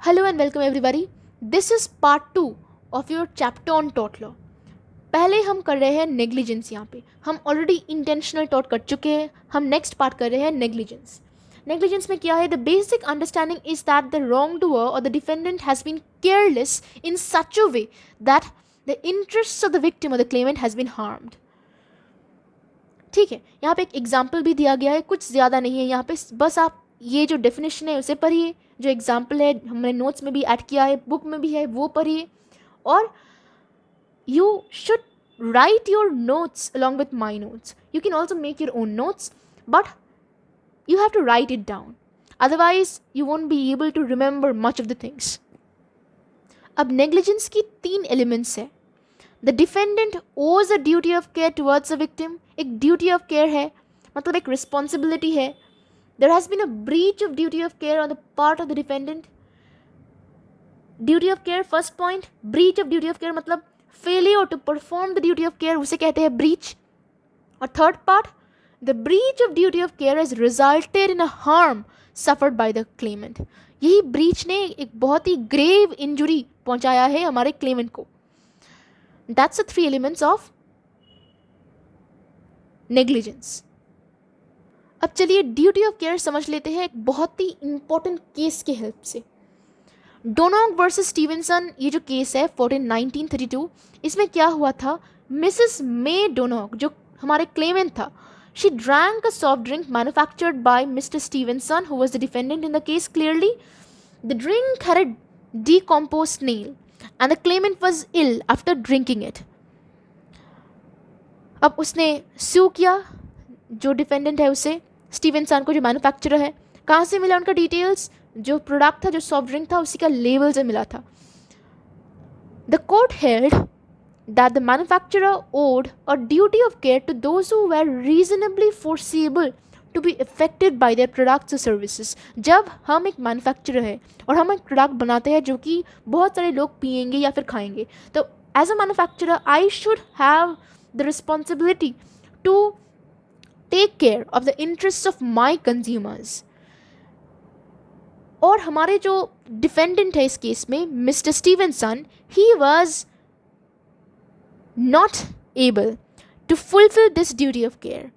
Hello and welcome everybody. This is part 2 of your chapter on tort law. पहले हम कर रहे हैं नेग्लिजेंस. यहाँ पे हम ऑलरेडी इंटेंशनल टॉर्ट कर चुके हैं. हम नेक्स्ट पार्ट कर रहे हैं नेग्लिजेंस. नेग्लिजेंस में क्या है? The basic understanding is that the wrongdoer or the defendant has been careless in such a way that the interest of the victim or the claimant has been harmed. ठीक है, यहाँ पे एक example भी दिया गया है, कुछ ज़्यादा नहीं है यहाँ पे. बस आप ये जो डेफिनेशन है उसे पढ़िए, जो एग्जाम्पल है हमने नोट्स में भी ऐड किया है, बुक में भी है, वो पढ़िए. और you should write your notes along with my notes. You can also make your own notes, but you have to write it down. Otherwise, you won't be able to remember much of the things. अब negligence की 3 elements है. The defendant owes a duty of care towards the victim. एक duty of care है, मतलब एक responsibility है. There has been a breach of duty of care on the part of the defendant. Duty of care, first point, breach of duty of care मतलब failure to perform the duty of care, उसे कहते हैं breach. और third part, the breach of duty of care has resulted in a harm suffered by the claimant. यही breach ने एक बहुत ही grave injury पहुंचाया है हमारे claimant को. That's the 3 elements of negligence. अब चलिए ड्यूटी ऑफ केयर समझ लेते हैं एक बहुत ही इंपॉर्टेंट केस के हेल्प से. डोनोग वर्सेस स्टीवेंसन, ये जो केस है 1932, इसमें क्या हुआ था? मिसेस मे डोनोग जो हमारे क्लेमेंट था, she drank a soft drink manufactured by mister Stevenson who was the defendant in the case. Clearly the drink had a decomposed nail and the claimant was ill after drinking it. अब उसने सू किया जो defendant है उसे, Stevenson को जो manufacturer है. कहाँ से मिला उनका डिटेल्स? जो प्रोडक्ट था, जो सॉफ्ट ड्रिंक था, उसी का लेवल से मिला था. The court held that the manufacturer owed a duty of care to those who were reasonably foreseeable to be affected by their products और सर्विसेज. जब हम एक मैन्युफैक्चरर है और हम एक प्रोडक्ट बनाते हैं जो कि बहुत सारे लोग पियेंगे या फिर खाएंगे, तो as a manufacturer I should have the responsibility to take care of the interest of my consumers. और हमारे जो डिफेंडेंट है इस केस में, Mr Stevenson, he was not able to fulfil this duty of care.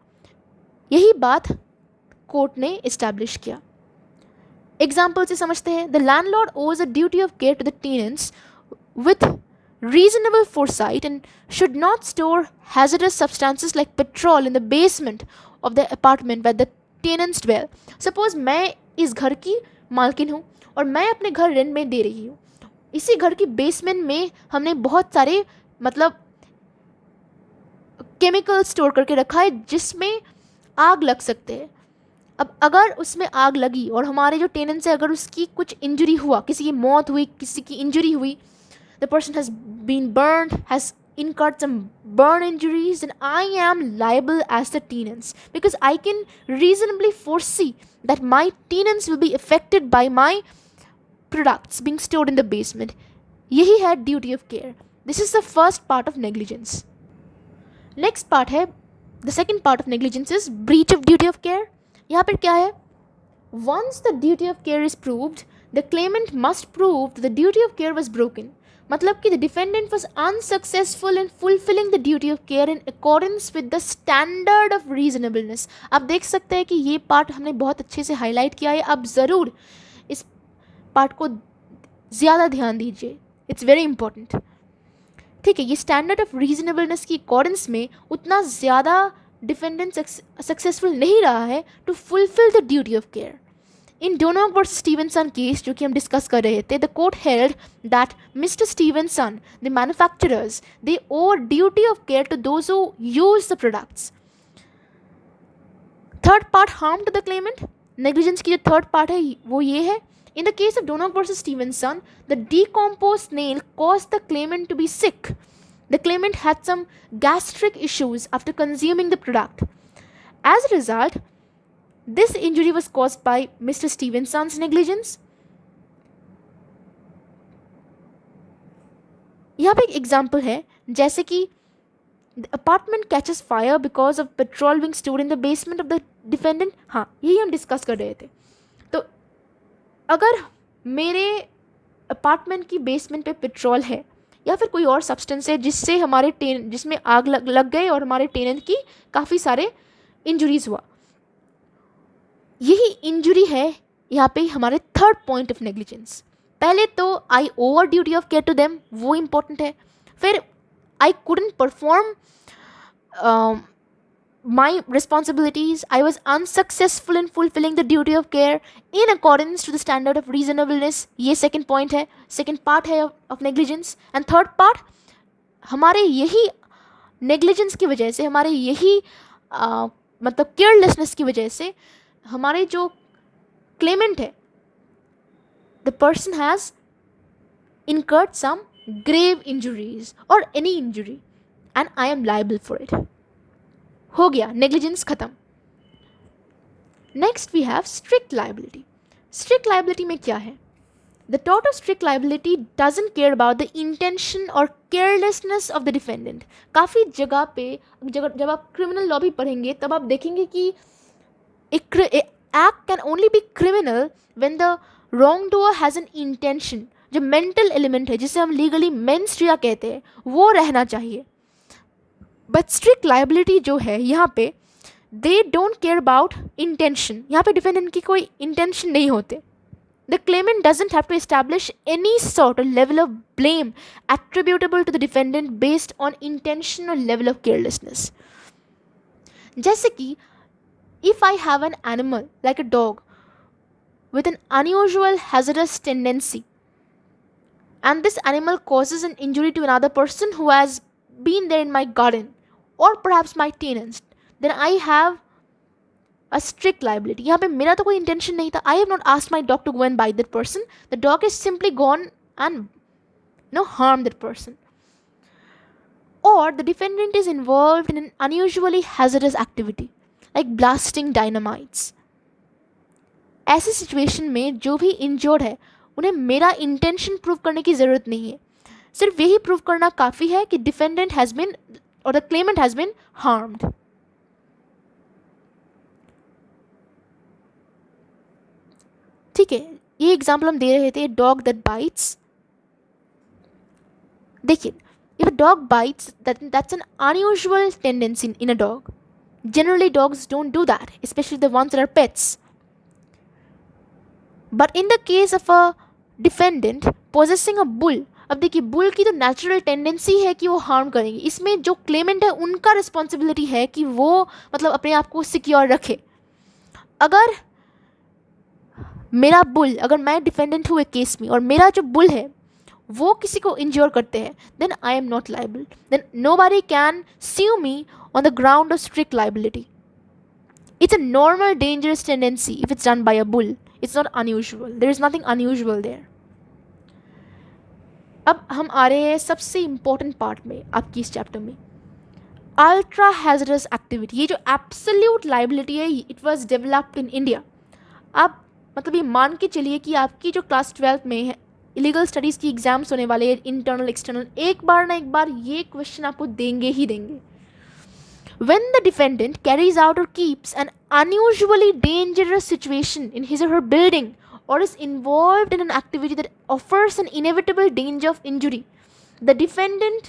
यही बात कोर्ट ने इस्टेब्लिश किया. एग्जाम्पल से समझते हैं. The landlord owes a duty of care to the tenants with reasonable foresight and should not store hazardous substances like petrol in the basement of the apartment where the tenants dwell. Suppose मैं इस घर की मालकिन हूँ और मैं अपने घर रेंट में दे रही हूँ. इसी घर की बेसमेंट में हमने बहुत सारे मतलब केमिकल स्टोर करके रखा है जिसमें आग लग सकते हैं. अब अगर उसमें आग लगी और हमारे जो टेनेंट्स है, अगर उसकी कुछ इंजरी हुआ, किसी की मौत हुई, किसी की इंजरी हुई, the person has been burned, has incurred some burn injuries, then I am liable as the tenants because I can reasonably foresee that my tenants will be affected by my products being stored in the basement. यही है duty of care. This is the first part of negligence. Next part है, the second part of negligence is breach of duty of care. यहाँ पर क्या है? Once the duty of care is proved, the claimant must prove that the duty of care was broken. मतलब कि the defendant was unsuccessful in fulfilling the duty of care in accordance with the standard of reasonableness. आप देख सकते हैं कि ये part हमने बहुत अच्छे से हाईलाइट किया है. आप ज़रूर इस पार्ट को ज़्यादा ध्यान दीजिए, इट्स वेरी इंपॉर्टेंट. ठीक है, ये स्टैंडर्ड ऑफ रीजनेबलनेस की अकॉर्डेंस में उतना ज़्यादा डिफेंडेंट सक्सेसफुल नहीं रहा है to fulfil the duty of care. In Donog versus Stevenson case जो कि हम डिस्कस कर रहे थे, the court held that Mr. Stevenson, the manufacturers, they owe duty of care to those who use the products. Third part, harm to the claimant. Negligence की जो third part है वो ये है. In the case of Donog versus Stevenson, the decomposed nail caused the claimant to be sick. The claimant had some gastric issues after consuming the product. As a result, this injury was caused by Mr. Stevenson's negligence. यहाँ पे एक example है, जैसे कि the apartment catches fire because of petrol being stored in the basement of the defendant. हाँ, यही हम discuss कर रहे थे. तो अगर मेरे अपार्टमेंट की बेसमेंट पे पेट्रोल है या फिर कोई और सब्सटेंस है जिससे हमारे जिसमें आग लग गए और हमारे टेनेंट की काफ़ी सारे इंजरीज हुआ, यही इंजरी है यहाँ पे हमारे थर्ड पॉइंट ऑफ नेग्लिजेंस। पहले तो I owe a duty of care to them, वो इम्पोर्टेंट है। फिर I couldn't perform my responsibilities, I was unsuccessful in fulfilling the duty of care in accordance to the standard of reasonableness, ये second point है, second part है of negligence। and third part, हमारे यही negligence की वजह से, हमारे यही मतलब carelessness की वजह से हमारे जो claimant है, the person has incurred some grave injuries or any injury and I am liable for it। हो गया, नेग्लिजेंस खत्म। Next we have strict liability. Strict liability में क्या है? The tort of strict liability doesn't care about the intention और carelessness of the defendant. काफ़ी जगह पे जब आप क्रिमिनल लॉ भी पढ़ेंगे तब आप देखेंगे कि act can only be criminal when the wrongdoer has an intention. जो मेंटल एलिमेंट है जिसे हम लीगली मेंस रिया कहते हैं वो रहना चाहिए। बट स्ट्रिक्ट लाइबिलिटी जो है यहाँ पे they don't care about intention. यहाँ पे डिफेंडेंट की कोई इंटेंशन नहीं होते। The claimant doesn't have to establish any sort of level of blame attributable to the defendant based on intention और लेवल ऑफ केयरलेसनेस। जैसे कि if I have an animal like a dog with an unusual hazardous tendency and this animal causes an injury to another person who has been there in my garden or perhaps my tenants, then I have a strict liability। यहाँ पे मेरा तो कोई intention नहीं था। I have not asked my dog to go and bite that person. The dog has simply gone and harmed that person. Or the defendant is involved in an unusually hazardous activity like blasting dynamites। ऐसी situation में जो भी injured है उन्हें मेरा intention prove करने की ज़रूरत नहीं है। सिर्फ यही प्रूव करना काफ़ी है कि डिफेंडेंट हैज़ बिन और the claimant has been harmed. ठीक है, ये एग्जाम्पल हम दे रहे थे, डॉग दैट बाइट्स। देखिए, if a dog bites that's an unusual tendency in a dog. Generally dogs don't do that, specially the ones that are pets. But in the case of a defendant possessing a bull, अब देखिए bull की तो natural tendency है कि वो harm करेंगे। इसमें जो क्लेमेंट है उनका रिस्पॉन्सिबिलिटी है कि वो मतलब अपने आप को सिक्योर रखे। अगर मेरा बुल, अगर मैं डिफेंडेंट हूँ एक केस में और मेरा जो बुल है वो किसी को इंज्योर करते हैं, then I am not liable. Then nobody can sue me on the ground of strict liability. It's a normal dangerous tendency if it's done by a bull. It's not unusual. There is nothing unusual there. अब हम आ रहे हैं सबसे important part में आपकी इस chapter में, ultra हैजरस activity. ये जो एब्सोल्यूट लाइबिलिटी है it was developed in India. आप मतलब ये मान के चलिए कि आपकी जो क्लास 12 में है इलीगल स्टडीज़ की एग्जाम्स होने वाले हैं, इंटरनल एक्सटर्नल, एक बार ना एक बार ये क्वेश्चन आपको देंगे ही देंगे। When the defendant carries out or keeps an unusually dangerous situation in his or her building or is involved in an activity that offers an inevitable danger of injury, the defendant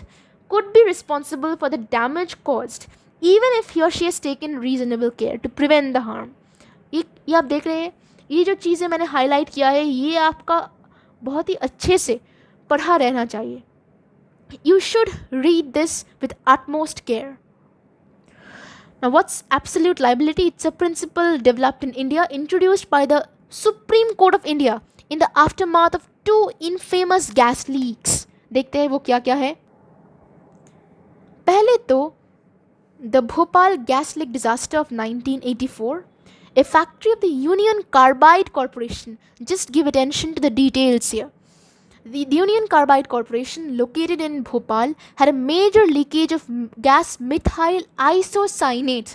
could be responsible for the damage caused even if he or she has taken reasonable care to prevent the harm। ये आप देख रहे हैं, ये जो चीज़ें मैंने highlight किया है ये आपका बहुत ही अच्छे से पढ़ा रहना चाहिए। You should read this with utmost care। Now, what's absolute liability? It's a principle developed in India, introduced by the Supreme Court of India in the aftermath of two infamous gas leaks। देखते हैं वो क्या क्या है। पहले तो the Bhopal gas leak disaster of 1984, a factory of the Union Carbide Corporation. Just give attention to the details here. The Union Carbide Corporation, located in Bhopal, had a major leakage of gas methyl isocyanate.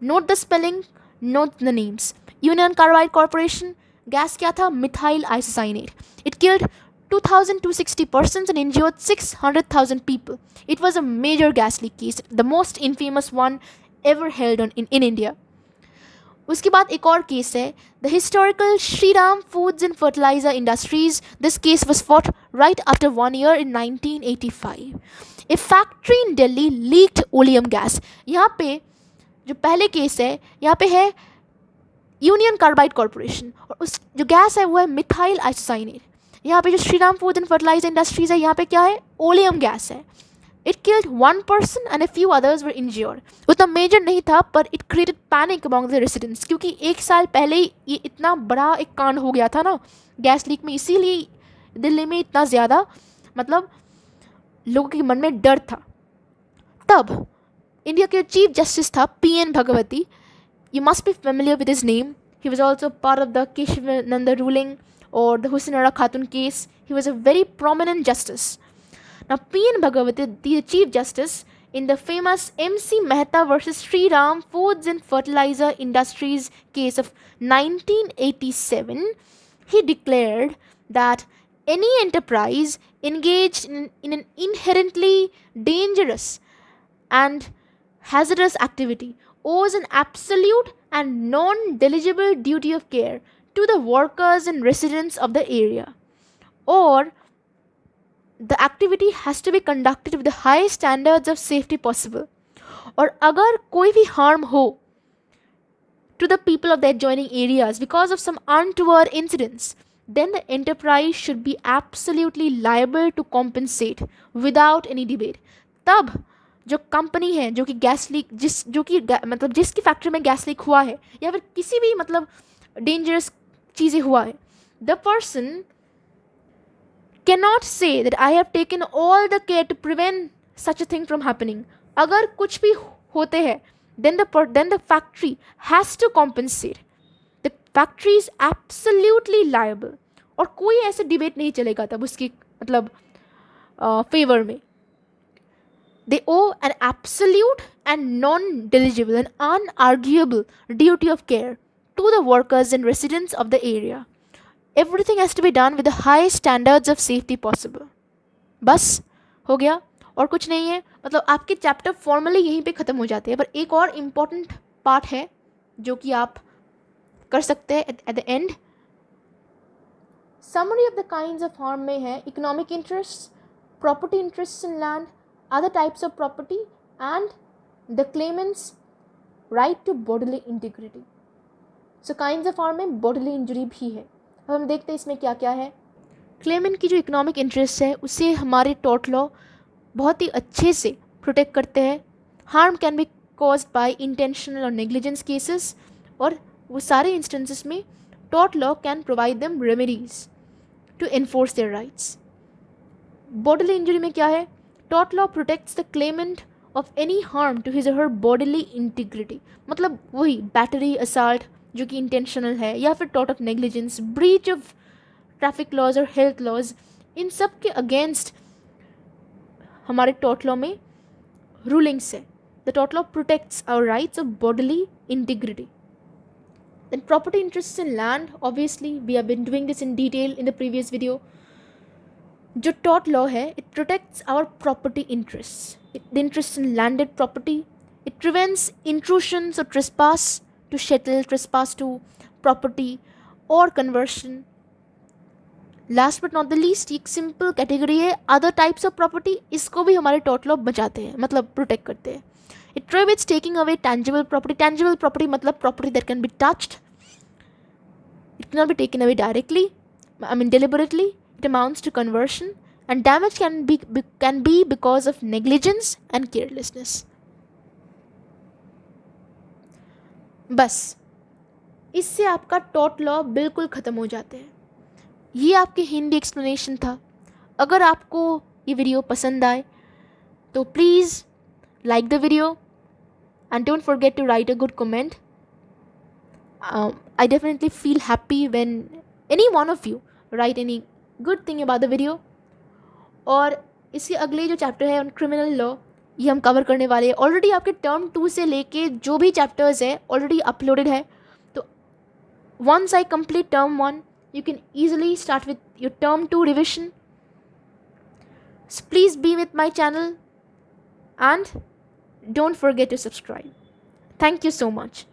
Note the spelling, note the names. Union Carbide Corporation, gas क्या था? Methyl isocyanate. It killed 2,260 persons and injured 600,000 people. It was a major gas leak case, the most infamous one ever held in India. उसके बाद एक और case है, the historical Shriram foods and fertiliser industries. This case was fought right after 1 year in 1985. A factory in Delhi leaked oleum gas. यहाँ पे जो पहले case है, यहाँ पे है यूनियन कार्बाइड कॉरपोरेशन, और उस जो गैस है वो है मिथाइल आइसोसाइनेट. यहाँ पे जो Shriram food and fertiliser industries है, यहाँ पे क्या है, ओलियम गैस है. It killed 1 person and a few others were injured. उतना मेजर नहीं था, पर it created panic among the residents, क्योंकि 1 साल पहले ही ये इतना बड़ा एक कांड हो गया था ना गैस लीक में, इसीलिए दिल्ली में इतना ज़्यादा मतलब लोगों के मन में डर था. तब इंडिया के चीफ जस्टिस था P.N. Bhagwati. You must be familiar with his name. He was also part of the Keshavananda ruling or the Hussainara Khatun case. He was a very prominent justice. Now, P.N. Bhagavati, the Chief Justice, in the famous M.C. Mehta versus Sri Ram Foods and Fertilizer Industries case of 1987, he declared that any enterprise engaged in an inherently dangerous and hazardous activity owes an absolute and non-deligible duty of care to the workers and residents of the area, or the activity has to be conducted with the highest standards of safety possible. और अगर कोई भी harm हो to the people of the adjoining areas because of some untoward incidents, then the enterprise should be absolutely liable to compensate without any debate. तब जो company है जो कि गैस लीक मतलब जिसकी फैक्ट्री में गैस लीक हुआ है, या फिर किसी भी मतलब डेंजरस चीज़ें हुआ है, the person can not say that I have taken all the care to prevent such a thing from happening. अगर कुछ भी होते हैं, then the factory has to compensate. The factory is absolutely liable. और कोई ऐसे डिबेट नहीं चलेगा तब उसकी मतलब फेवर में. They owe an absolute and non-deligible and unarguable duty of care to the workers and residents of the area. Everything has to be done with the highest standards of safety possible. बस हो गया और कुछ नहीं है. मतलब आपके chapter formally यहीं पे ख़त्म हो जाते हैं, पर एक और इम्पॉर्टेंट पार्ट है जो कि आप कर सकते हैं at the end. Summary of the kinds of harm में है economic interest, property interest in land, other types of property, and the claimant's right to bodily integrity. So kinds of harm में bodily injury भी है. अब हम देखते हैं इसमें क्या क्या है. क्लेमेंट की जो इकोनॉमिक इंटरेस्ट है उसे हमारे टॉर्ट लॉ बहुत ही अच्छे से प्रोटेक्ट करते हैं. Harm can be caused by intentional और नेग्लिजेंस केसेस, और वो सारे इंस्टेंसेस में tort law can provide them remedies to enforce their rights. Bodily injury में क्या है, tort law protects the claimant of any harm to his और her bodily integrity. मतलब वही बैटरी, असाल्ट जो कि इंटेंशनल है, या फिर tort of negligence, breach of traffic laws और हेल्थ लॉज, इन सब के अगेंस्ट हमारे टॉर्ट लॉ में रूलिंग्स है. The tort law protects our rights of bodily integrity. Then property interests in land, obviously we have been doing this in detail in the previous video. जो tort law है, it protects our property interests, the interests in landed property. It prevents intrusions or trespass to chattel, trespass to property or conversion. Last but not the least, एक simple category है other types of property. इसको भी हमारे tort law बचाते हैं, मतलब protect करते हैं. It prohibits taking away tangible property. Tangible property मतलब property that can be touched. It cannot be taken away directly, deliberately. It amounts to conversion, and damage can be because of negligence and carelessness. बस इससे आपका tort law बिल्कुल ख़त्म हो जाते हैं. ये आपके हिंदी एक्सप्लेनेशन था. अगर आपको ये वीडियो पसंद आए तो please like the video and don't forget to write a good comment. I definitely feel happy when any one of you write any good thing about the video. और इसके अगले जो चैप्टर है ऑन क्रिमिनल लॉ, ये हम cover करने वाले हैं. ऑलरेडी आपके टर्म 2 से लेके जो भी चैप्टर्स है ऑलरेडी अपलोडेड है. तो once I complete term 1, you can easily start with your term 2 revision. So please be with my channel and don't forget to subscribe. Thank you so much.